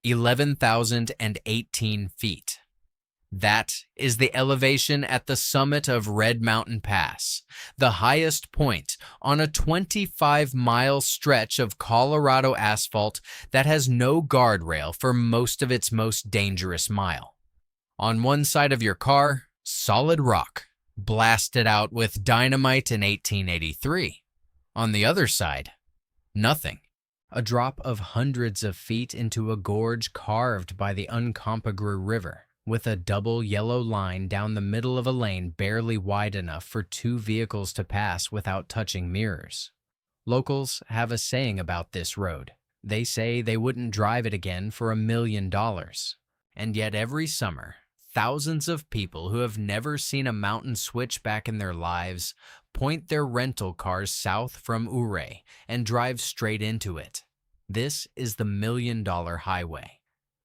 11,018 feet. That is the elevation at the summit of Red Mountain Pass, the highest point on a 25-mile stretch of Colorado asphalt that has no guardrail for most of its most dangerous mile. On one side of your car, solid rock, blasted out with dynamite in 1883. On the other side, nothing. A drop of hundreds of feet into a gorge carved by the Uncompahgre River, with a double yellow line down the middle of a lane barely wide enough for two vehicles to pass without touching mirrors. Locals have a saying about this road. They say they wouldn't drive it again for $1 million. And yet every summer, thousands of people who have never seen a mountain switchback in their lives point their rental cars south from Ouray and drive straight into it. This is the $1 Million Highway.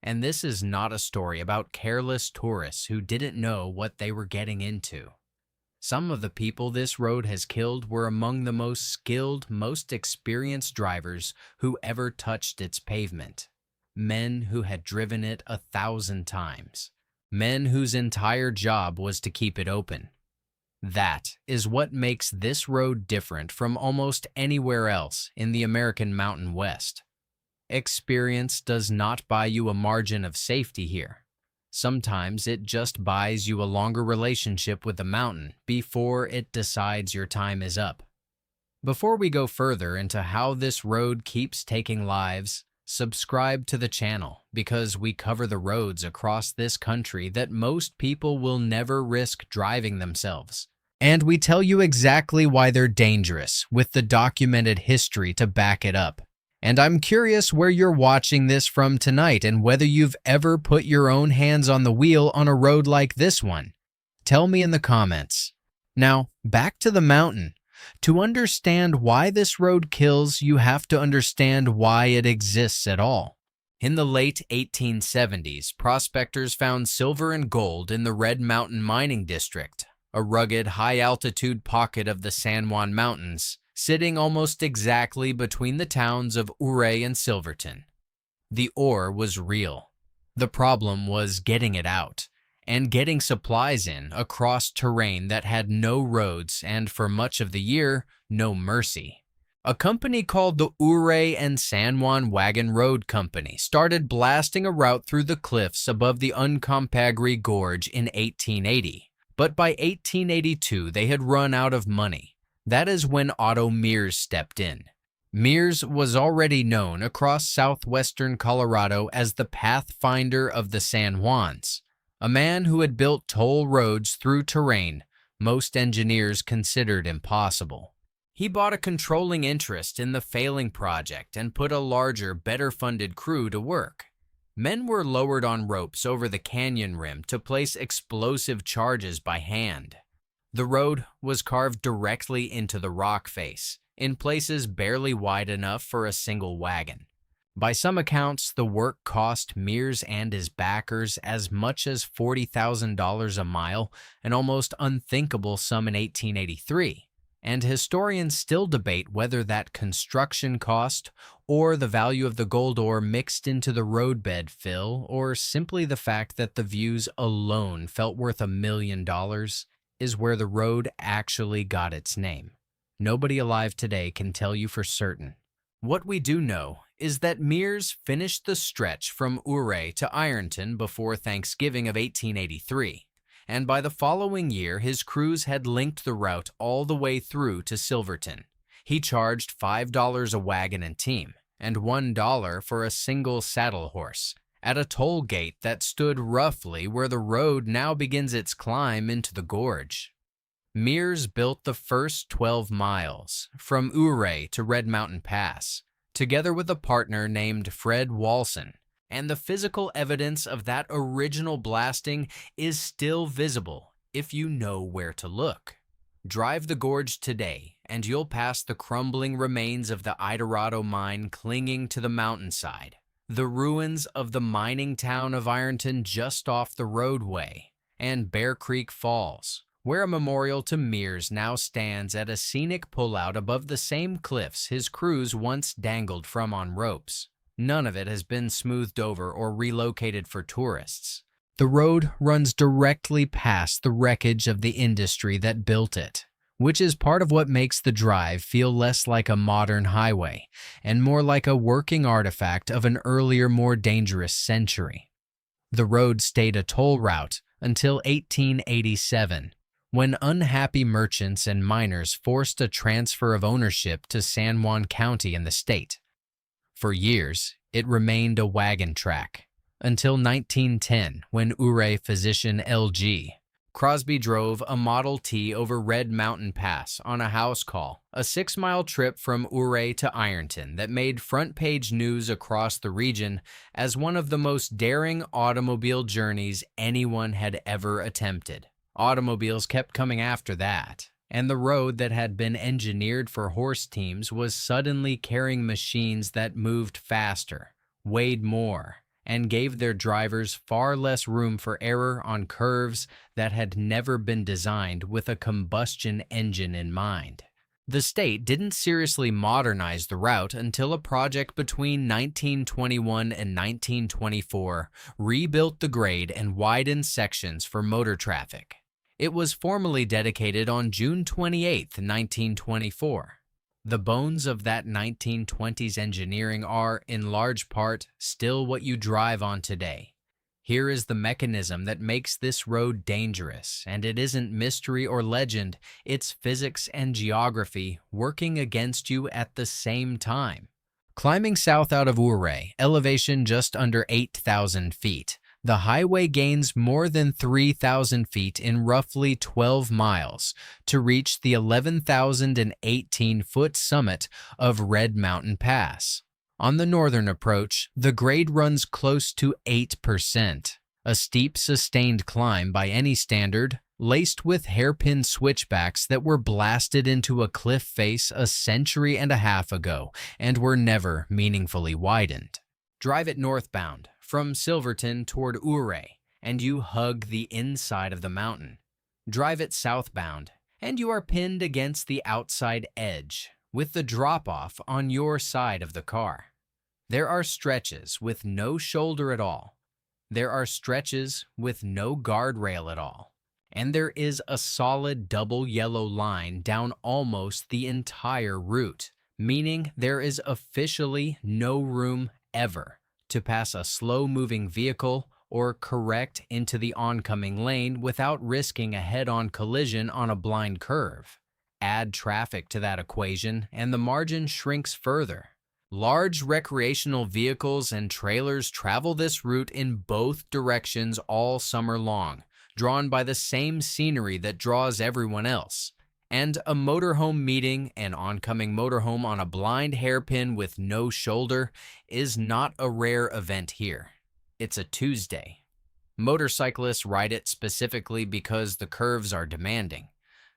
And this is not a story about careless tourists who didn't know what they were getting into. Some of the people this road has killed were among the most skilled, most experienced drivers who ever touched its pavement. Men who had driven it 1,000 times. Men whose entire job was to keep it open. That is what makes this road different from almost anywhere else in the American Mountain West. Experience does not buy you a margin of safety here. Sometimes it just buys you a longer relationship with the mountain before it decides your time is up. Before we go further into how this road keeps taking lives, subscribe to the channel because we cover the roads across this country that most people will never risk driving themselves. And we tell you exactly why they're dangerous with the documented history to back it up. And I'm curious where you're watching this from tonight and whether you've ever put your own hands on the wheel on a road like this one. Tell me in the comments. Now, back to the mountain. To understand why this road kills, you have to understand why it exists at all. In the late 1870s, prospectors found silver and gold in the Red Mountain Mining District, a rugged, high-altitude pocket of the San Juan Mountains, sitting almost exactly between the towns of Ouray and Silverton. The ore was real. The problem was getting it out, and getting supplies in across terrain that had no roads and, for much of the year, no mercy. A company called the Ouray and San Juan Wagon Road Company started blasting a route through the cliffs above the Uncompahgre Gorge in 1880, but by 1882 they had run out of money. That is when Otto Mears stepped in. Mears was already known across southwestern Colorado as the pathfinder of the San Juans, a man who had built toll roads through terrain most engineers considered impossible. He bought a controlling interest in the failing project and put a larger, better-funded crew to work. Men were lowered on ropes over the canyon rim to place explosive charges by hand. The road was carved directly into the rock face, in places barely wide enough for a single wagon. By some accounts, the work cost Mears and his backers as much as $40,000 a mile, an almost unthinkable sum in 1883, and historians still debate whether that construction cost or the value of the gold ore mixed into the roadbed fill, or simply the fact that the views alone felt worth $1 million, is where the road actually got its name. Nobody alive today can tell you for certain. What we do know is that Mears finished the stretch from Ouray to Ironton before Thanksgiving of 1883, and by the following year his crews had linked the route all the way through to Silverton. He charged $5 a wagon and team, and $1 for a single saddle horse, at a toll gate that stood roughly where the road now begins its climb into the gorge. Mears built the first 12 miles, from Ouray to Red Mountain Pass, together with a partner named Fred Walson, and the physical evidence of that original blasting is still visible if you know where to look. Drive the gorge today, and you'll pass the crumbling remains of the Idorado mine clinging to the mountainside, the ruins of the mining town of Ironton just off the roadway, and Bear Creek Falls, where a memorial to Mears now stands at a scenic pullout above the same cliffs his crews once dangled from on ropes. None of it has been smoothed over or relocated for tourists. The road runs directly past the wreckage of the industry that built it, which is part of what makes the drive feel less like a modern highway and more like a working artifact of an earlier, more dangerous century. The road stayed a toll route until 1887, when unhappy merchants and miners forced a transfer of ownership to San Juan County in the state. For years, it remained a wagon track, until 1910, when Ouray physician L.G. Crosby drove a Model T over Red Mountain Pass on a house call, a 6-mile trip from Ouray to Ironton that made front-page news across the region as one of the most daring automobile journeys anyone had ever attempted. Automobiles kept coming after that, and the road that had been engineered for horse teams was suddenly carrying machines that moved faster, weighed more, and gave their drivers far less room for error on curves that had never been designed with a combustion engine in mind. The state didn't seriously modernize the route until a project between 1921 and 1924 rebuilt the grade and widened sections for motor traffic. It was formally dedicated on June 28, 1924. The bones of that 1920s engineering are, in large part, still what you drive on today. Here is the mechanism that makes this road dangerous, and it isn't mystery or legend, it's physics and geography working against you at the same time. Climbing south out of Ouray, elevation just under 8,000 feet, the highway gains more than 3,000 feet in roughly 12 miles to reach the 11,018-foot summit of Red Mountain Pass. On the northern approach, the grade runs close to 8%, a steep, sustained climb by any standard, laced with hairpin switchbacks that were blasted into a cliff face a century and a half ago and were never meaningfully widened. Drive it northbound, from Silverton toward Ouray, and you hug the inside of the mountain. Drive it southbound, and you are pinned against the outside edge, with the drop-off on your side of the car. There are stretches with no shoulder at all. There are stretches with no guardrail at all. And there is a solid double yellow line down almost the entire route, meaning there is officially no room ever to pass a slow-moving vehicle or correct into the oncoming lane without risking a head-on collision on a blind curve. Add traffic to that equation, and the margin shrinks further. Large recreational vehicles and trailers travel this route in both directions all summer long, drawn by the same scenery that draws everyone else. And a motorhome meeting an oncoming motorhome on a blind hairpin with no shoulder is not a rare event here. It's a Tuesday. Motorcyclists ride it specifically because the curves are demanding.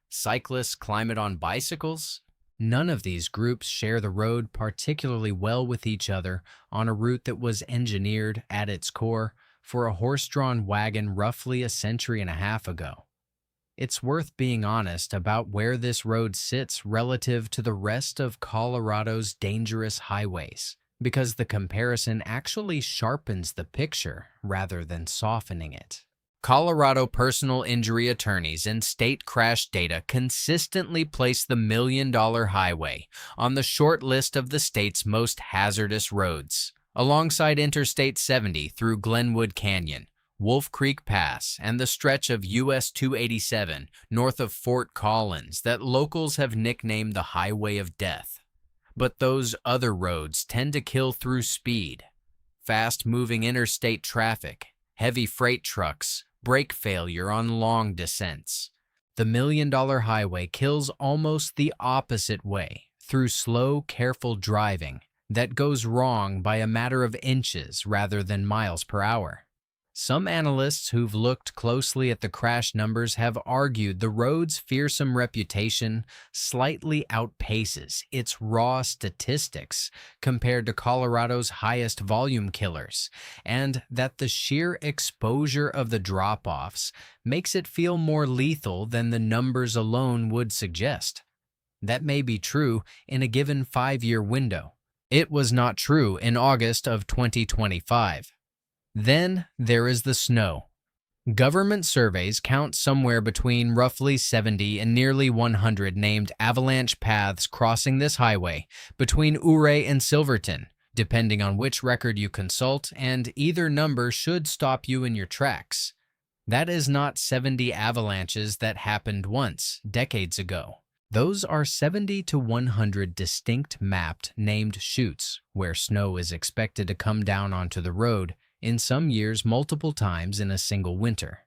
Cyclists climb it on bicycles. None of these groups share the road particularly well with each other on a route that was engineered, at its core, for a horse-drawn wagon roughly a century and a half ago. It's worth being honest about where this road sits relative to the rest of Colorado's dangerous highways, because the comparison actually sharpens the picture rather than softening it. Colorado personal injury attorneys and state crash data consistently place the $1 Million Highway on the short list of the state's most hazardous roads, alongside Interstate 70 through Glenwood Canyon, Wolf Creek Pass, and the stretch of US 287 north of Fort Collins that locals have nicknamed the Highway of Death. But those other roads tend to kill through speed. Fast-moving interstate traffic, heavy freight trucks, brake failure on long descents. The $1 Million Highway kills almost the opposite way, through slow, careful driving that goes wrong by a matter of inches rather than miles per hour. Some analysts who've looked closely at the crash numbers have argued the road's fearsome reputation slightly outpaces its raw statistics compared to Colorado's highest volume killers, and that the sheer exposure of the drop-offs makes it feel more lethal than the numbers alone would suggest. That may be true in a given 5-year window, It was not true in August of 2025. Then there is the snow. Government surveys count somewhere between roughly 70 and nearly 100 named avalanche paths crossing this highway between Ouray and Silverton, depending on which record you consult, and either number should stop you in your tracks. That is not 70 avalanches that happened once, decades ago. Those are 70 to 100 distinct mapped named chutes where snow is expected to come down onto the road, in some years multiple times in a single winter.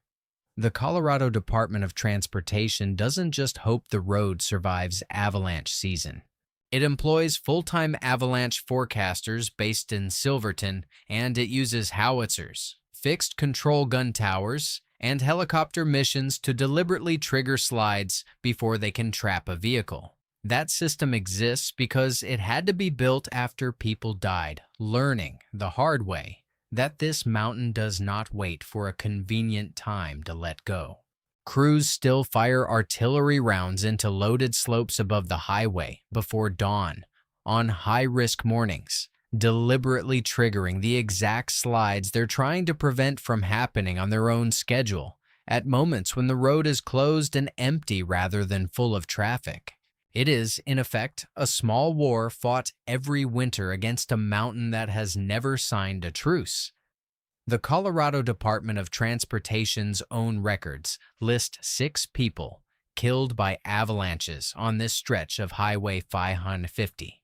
The Colorado Department of Transportation doesn't just hope the road survives avalanche season. It employs full-time avalanche forecasters based in Silverton, and it uses howitzers, fixed control gun towers, and helicopter missions to deliberately trigger slides before they can trap a vehicle. That system exists because it had to be built after people died, learning the hard way that this mountain does not wait for a convenient time to let go. Crews still fire artillery rounds into loaded slopes above the highway before dawn on high-risk mornings, deliberately triggering the exact slides they're trying to prevent from happening on their own schedule at moments when the road is closed and empty rather than full of traffic. It is, in effect, a small war fought every winter against a mountain that has never signed a truce. The Colorado Department of Transportation's own records list 6 people killed by avalanches on this stretch of Highway 550.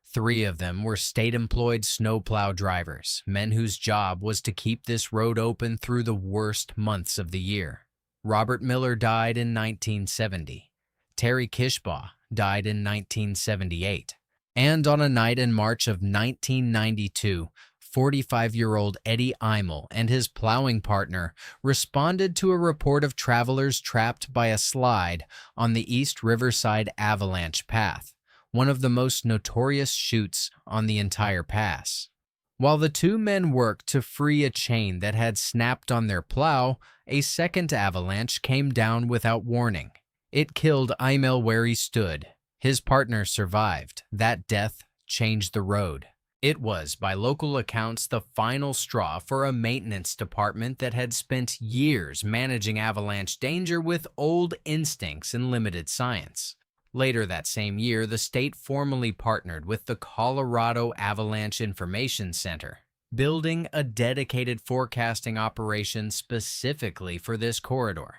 3 of them were state-employed snowplow drivers, men whose job was to keep this road open through the worst months of the year. Robert Miller died in 1970. Terry Kishbaugh died in 1978. And on a night in March of 1992, 45-year-old Eddie Imel and his plowing partner responded to a report of travelers trapped by a slide on the East Riverside Avalanche Path, one of the most notorious chutes on the entire pass. While the 2 men worked to free a chain that had snapped on their plow, a second avalanche came down without warning. It killed Imel where he stood. His partner survived. That death changed the road. It was, by local accounts, the final straw for a maintenance department that had spent years managing avalanche danger with old instincts and limited science. Later that same year, the state formally partnered with the Colorado Avalanche Information Center, building a dedicated forecasting operation specifically for this corridor,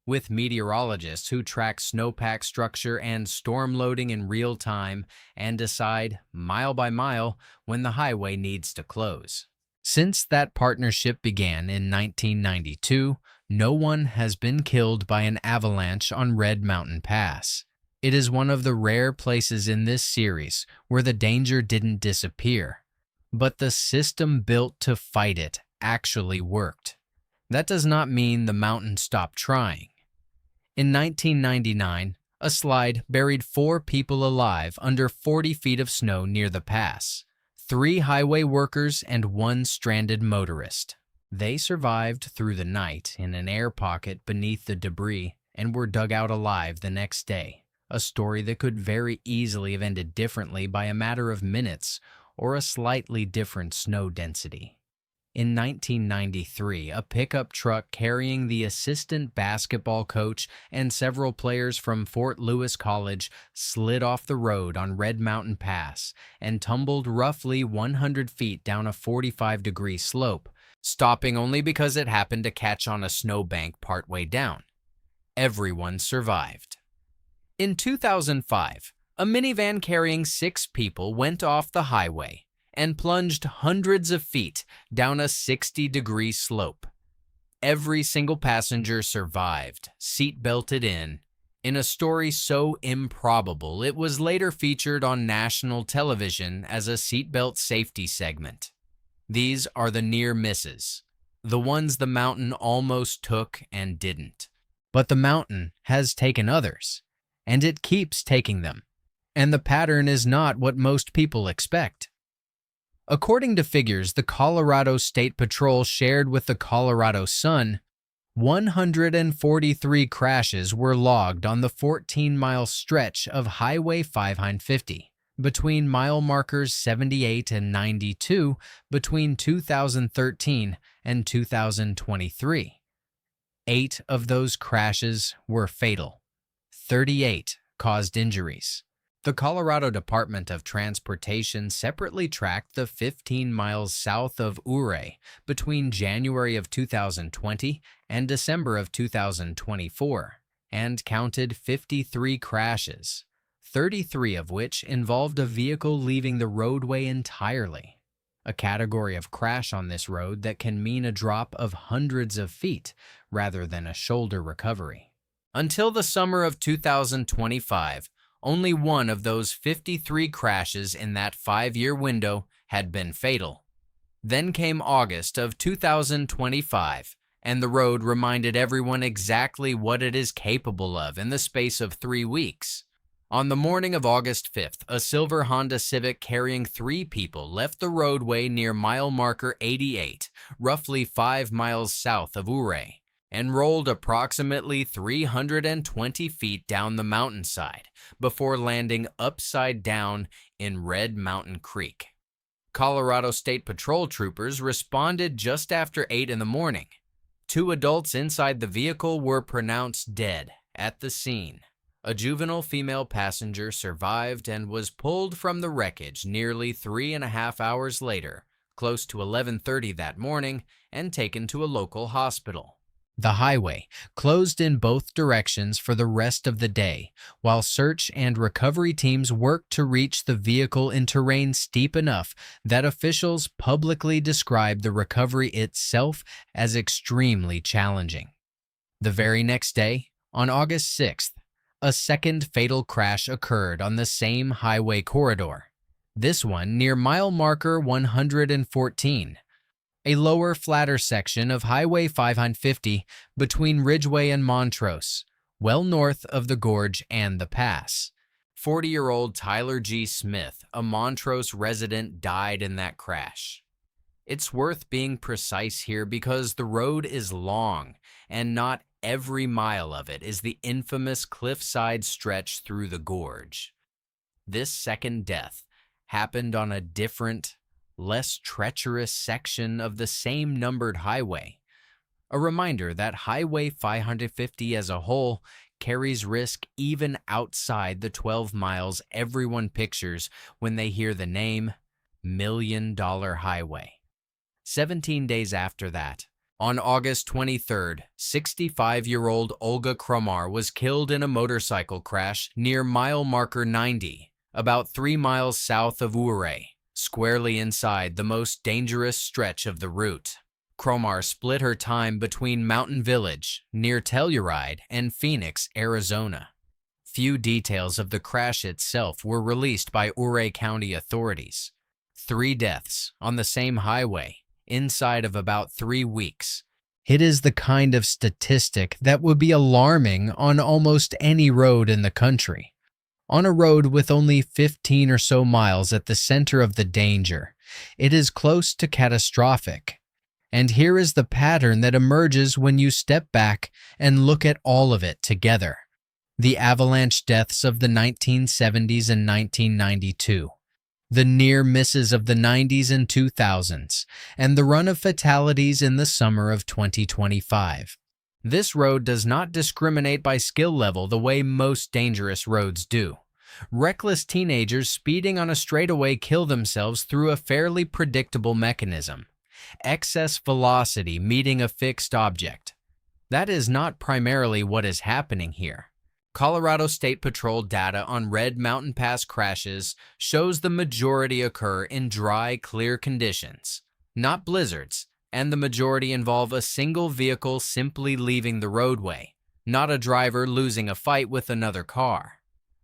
with meteorologists who track snowpack structure and storm loading in real time and decide, mile by mile, when the highway needs to close. Since that partnership began in 1992, no one has been killed by an avalanche on Red Mountain Pass. It is one of the rare places in this series where the danger didn't disappear, but the system built to fight it actually worked. That does not mean the mountain stopped trying. In 1999, a slide buried 4 people alive under 40 feet of snow near the pass, 3 highway workers and 1 stranded motorist. They survived through the night in an air pocket beneath the debris and were dug out alive the next day. A story that could very easily have ended differently by a matter of minutes or a slightly different snow density. In 1993, a pickup truck carrying the assistant basketball coach and several players from Fort Lewis College slid off the road on Red Mountain Pass and tumbled roughly 100 feet down a 45-degree slope, stopping only because it happened to catch on a snowbank partway down. Everyone survived. In 2005, a minivan carrying 6 people went off the highway and plunged hundreds of feet down a 60-degree slope. Every single passenger survived, seat-belted in a story so improbable it was later featured on national television as a seatbelt safety segment. These are the near misses, the ones the mountain almost took and didn't. But the mountain has taken others, and it keeps taking them. And the pattern is not what most people expect. According to figures the Colorado State Patrol shared with the Colorado Sun, 143 crashes were logged on the 14-mile stretch of Highway 550 between mile markers 78 and 92 between 2013 and 2023. 8 of those crashes were fatal. 38 caused injuries. The Colorado Department of Transportation separately tracked the 15 miles south of Ouray between January of 2020 and December of 2024 and counted 53 crashes, 33 of which involved a vehicle leaving the roadway entirely, a category of crash on this road that can mean a drop of hundreds of feet rather than a shoulder recovery. Until the summer of 2025, only one of those 53 crashes in that 5-year window had been fatal. Then came August of 2025, and the road reminded everyone exactly what it is capable of in the space of 3 weeks. On the morning of August 5th, a silver Honda Civic carrying 3 people left the roadway near mile marker 88, roughly 5 miles south of Ouray, and rolled approximately 320 feet down the mountainside before landing upside down in Red Mountain Creek. Colorado State Patrol troopers responded just after 8 in the morning. 2 adults inside the vehicle were pronounced dead at the scene. A juvenile female passenger survived and was pulled from the wreckage nearly 3.5 hours later, close to 11:30 that morning, and taken to a local hospital. The highway closed in both directions for the rest of the day, while search and recovery teams worked to reach the vehicle in terrain steep enough that officials publicly described the recovery itself as extremely challenging. The very next day, on August 6th, a second fatal crash occurred on the same highway corridor, this one near mile marker 114. A lower, flatter section of Highway 550 between Ridgeway and Montrose, well north of the gorge and the pass. 40-year-old Tyler G. Smith, a Montrose resident, died in that crash. It's worth being precise here because the road is long, and not every mile of it is the infamous cliffside stretch through the gorge. This second death happened on a different, less treacherous section of the same numbered highway. A reminder that Highway 550 as a whole carries risk even outside the 12 miles everyone pictures when they hear the name $1 Million Highway. 17 days after that, on August 23rd, 65-year-old Olga Kromar was killed in a motorcycle crash near mile marker 90, about 3 miles south of Ouray, squarely inside the most dangerous stretch of the route. Kromar split her time between Mountain Village, near Telluride, and Phoenix, Arizona. Few details of the crash itself were released by Ouray County authorities. 3 deaths on the same highway, inside of about 3 weeks. It is the kind of statistic that would be alarming on almost any road in the country. On a road with only 15 or so miles at the center of the danger, it is close to catastrophic. And here is the pattern that emerges when you step back and look at all of it together. The avalanche deaths of the 1970s and 1992, the near misses of the 90s and 2000s, and the run of fatalities in the summer of 2025. This road does not discriminate by skill level the way most dangerous roads do. Reckless teenagers speeding on a straightaway kill themselves through a fairly predictable mechanism: excess velocity meeting a fixed object. That is not primarily what is happening here. Colorado State Patrol data on Red Mountain Pass crashes shows the majority occur in dry, clear conditions, not blizzards, and the majority involve a single vehicle simply leaving the roadway, not a driver losing a fight with another car.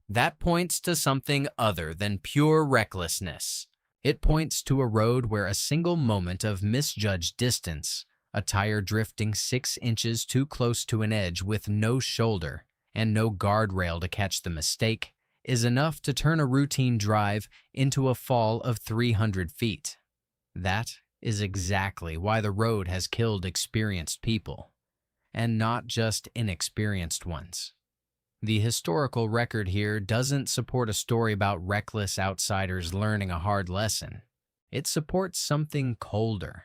That points to something other than pure recklessness. It points to a road where a single moment of misjudged distance, a tire drifting 6 inches too close to an edge with no shoulder and no guardrail to catch the mistake, is enough to turn a routine drive into a fall of 300 feet. That is exactly why the road has killed experienced people, and not just inexperienced ones. The historical record here doesn't support a story about reckless outsiders learning a hard lesson. It supports something colder.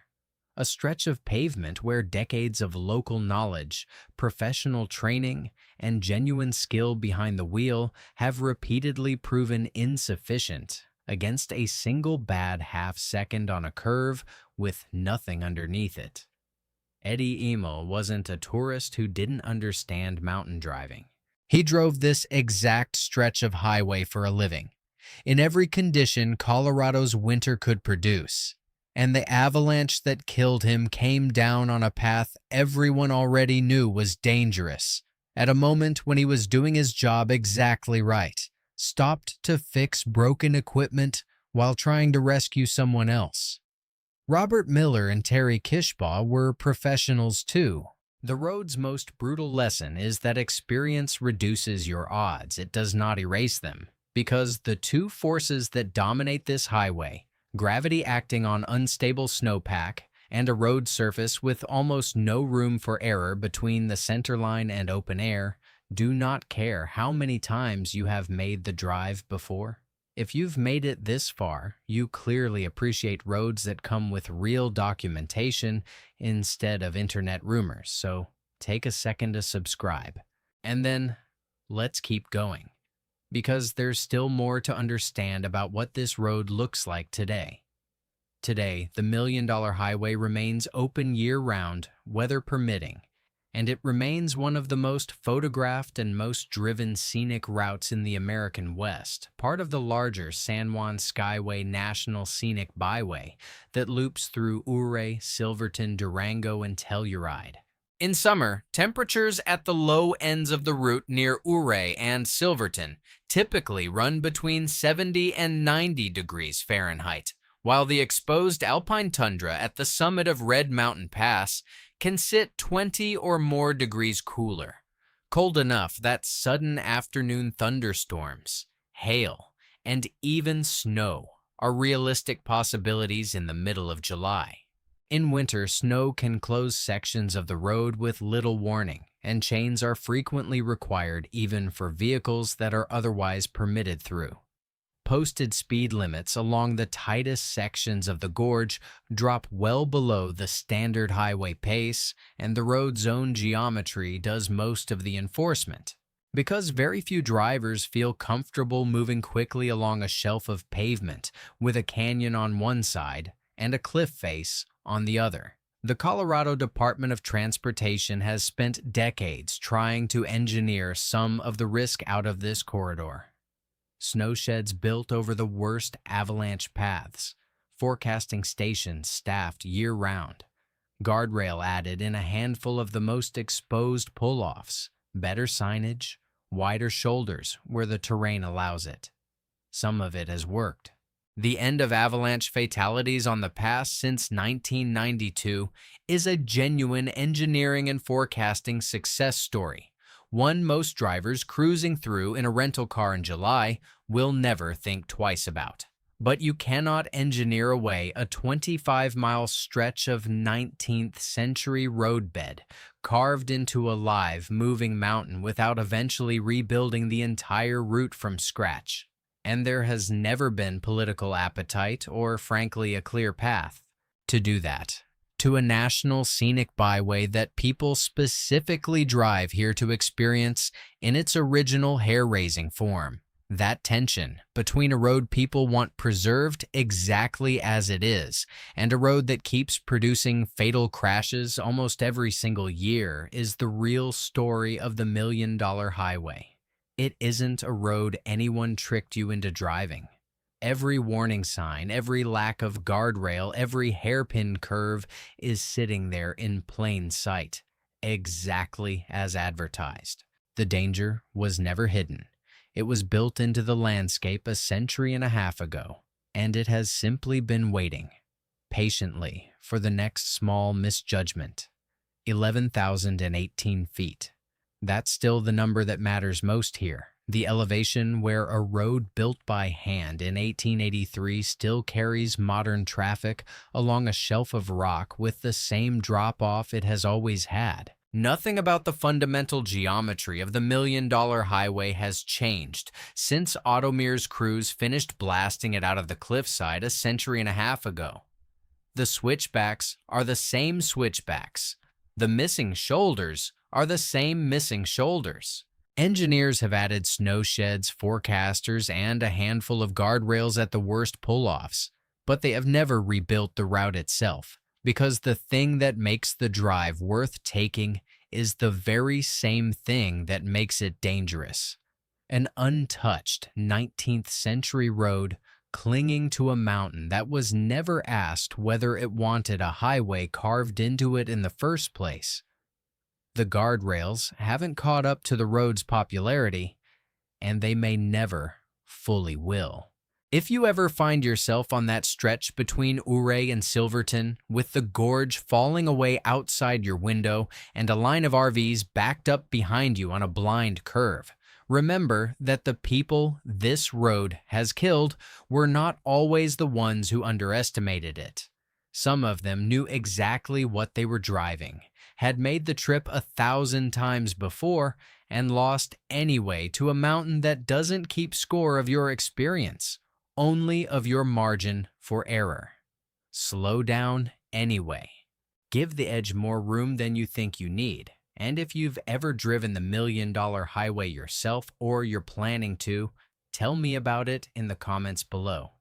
A stretch of pavement where decades of local knowledge, professional training, and genuine skill behind the wheel have repeatedly proven insufficient against a single bad half-second on a curve with nothing underneath it. Eddie Emil wasn't a tourist who didn't understand mountain driving. He drove this exact stretch of highway for a living, in every condition Colorado's winter could produce. And the avalanche that killed him came down on a path everyone already knew was dangerous, at a moment when he was doing his job exactly right, stopped to fix broken equipment while trying to rescue someone else. Robert Miller and Terry Kishbaugh were professionals too. The road's most brutal lesson is that experience reduces your odds, it does not erase them, because the two forces that dominate this highway, gravity acting on unstable snowpack and a road surface with almost no room for error between the centerline and open air, do not care how many times you have made the drive before. If you've made it this far, you clearly appreciate roads that come with real documentation instead of internet rumors, so take a second to subscribe. And then, let's keep going, because there's still more to understand about what this road looks like today. Today, the $1 Million Highway remains open year-round, weather permitting, and it remains one of the most photographed and most driven scenic routes in the American West, part of the larger San Juan Skyway National Scenic Byway that loops through Ouray, Silverton, Durango, and Telluride. In summer, temperatures at the low ends of the route near Ouray and Silverton typically run between 70 and 90 degrees Fahrenheit, while the exposed alpine tundra at the summit of Red Mountain Pass can sit 20 or more degrees cooler, cold enough that sudden afternoon thunderstorms, hail, and even snow are realistic possibilities in the middle of July. In winter, snow can close sections of the road with little warning, and chains are frequently required even for vehicles that are otherwise permitted through. Posted speed limits along the tightest sections of the gorge drop well below the standard highway pace, and the road's own geometry does most of the enforcement. Because very few drivers feel comfortable moving quickly along a shelf of pavement with a canyon on one side and a cliff face on the other. The Colorado Department of Transportation has spent decades trying to engineer some of the risk out of this corridor. Snowsheds built over the worst avalanche paths, forecasting stations staffed year-round, guardrail added in a handful of the most exposed pull-offs, better signage, wider shoulders where the terrain allows it. Some of it has worked. The end of avalanche fatalities on the pass since 1992 is a genuine engineering and forecasting success story, one most drivers cruising through in a rental car in July will never think twice about. But you cannot engineer away a 25-mile stretch of 19th century roadbed carved into a live, moving mountain without eventually rebuilding the entire route from scratch. And there has never been political appetite or, frankly, a clear path to do that. To a national scenic byway that people specifically drive here to experience in its original hair-raising form. That tension between a road people want preserved exactly as it is and a road that keeps producing fatal crashes almost every single year is the real story of the $1 Million Highway. It isn't a road anyone tricked you into driving. Every warning sign, every lack of guardrail, every hairpin curve is sitting there in plain sight, exactly as advertised. The danger was never hidden. It was built into the landscape a century and a half ago, and it has simply been waiting, patiently, for the next small misjudgment. 11,018 feet. That's still the number that matters most here. The elevation where a road built by hand in 1883 still carries modern traffic along a shelf of rock with the same drop-off it has always had. Nothing about the fundamental geometry of the $1 million highway has changed since Automir's crews finished blasting it out of the cliffside a century and a half ago. The switchbacks are the same switchbacks. The missing shoulders are the same missing shoulders. Engineers have added snow sheds, forecasters, and a handful of guardrails at the worst pull-offs, but they have never rebuilt the route itself, because the thing that makes the drive worth taking is the very same thing that makes it dangerous. An untouched 19th century road clinging to a mountain that was never asked whether it wanted a highway carved into it in the first place. The guardrails haven't caught up to the road's popularity, and they may never fully will. If you ever find yourself on that stretch between Ouray and Silverton, with the gorge falling away outside your window and a line of RVs backed up behind you on a blind curve, remember that the people this road has killed were not always the ones who underestimated it. Some of them knew exactly what they were driving, had made the trip 1,000 times before, and lost anyway to a mountain that doesn't keep score of your experience, only of your margin for error. Slow down anyway. Give the edge more room than you think you need. And if you've ever driven the $1 million highway yourself or you're planning to, tell me about it in the comments below.